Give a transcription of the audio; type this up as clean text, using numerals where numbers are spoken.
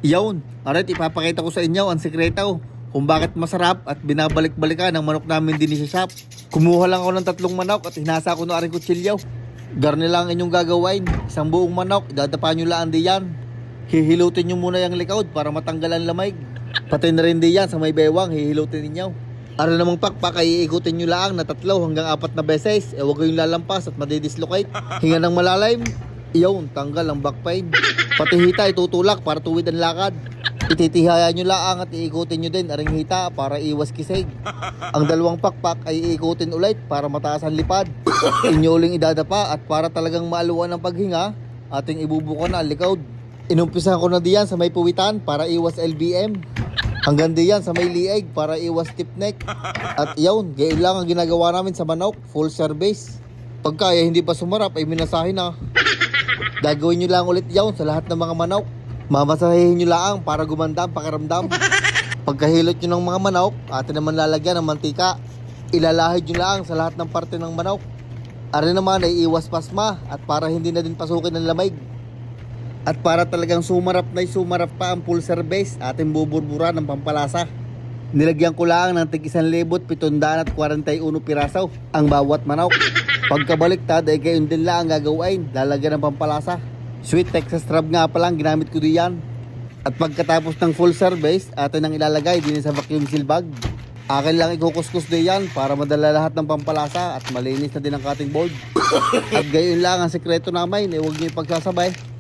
Iyon, arit ipapakita ko sa inyo ang sekreto kung bakit masarap at binabalik-balikan ang manok namin din sa shop. Kumuha lang ako ng 3 manok at hinasa ko na aring kutsilyo. Garni lang inyong gagawin, isang buong manok, idadapa nyo lang diyan. Hihilutin nyo muna yung likod para matanggal ang lamig. Pati na rin diyan sa may bewang, hihilutin ninyo. Ara namang pakpak ay iikutin nyo lang na 3 hanggang 4 na beses. Huwag kayong lalampas at madidislocate. Hinga ng malalim. Iyon, tanggal ang back pain. Pati hita itutulak para tuwid ang lakad. Ititihaya nyo lang at iikutin nyo din aring hita para iwas kisig. Ang 2 pakpak ay iikutin ulit para mataas ang lipad. Inyo uling idadapa at para talagang maaluan ang paghinga, ating ibubuka na ang likod. Inumpisahan ko na diyan sa may puwitan para iwas LBM. Hanggang diyan sa may lieg para iwas stiff neck. At iyon, gayon lang ang ginagawa namin sa manok, full service. Pagkaya hindi pa sumarap ay minasahin na. Gagawin nyo lang ulit yawn sa lahat ng mga manok. Mamasahihin nyo lang para gumanda ang pakiramdam. Pagkahilot nyo ng mga manok, atin naman lalagyan ng mantika. Ilalahid nyo lang sa lahat ng parte ng manok. Ari naman ay iwas pasma at para hindi na din pasukin ng lamig. At para talagang sumarap pa ang full service, ating buburbura ng pampalasa. Nilagyan ko lang ng tig 1,741 piraso ang bawat manok. Pagkabaliktad ay gayon din lang ang gagawin, lalagyan ng pampalasa. Sweet Texas Rub nga palang ginamit ko diyan. At pagkatapos ng full service, atin ang ilalagay din sa vacuum seal bag. Akin lang ikukuskus diyan para madala lahat ng pampalasa at malinis na din ang cutting board. At gayon lang ang sekreto namin, huwag niyo ipagsasabay.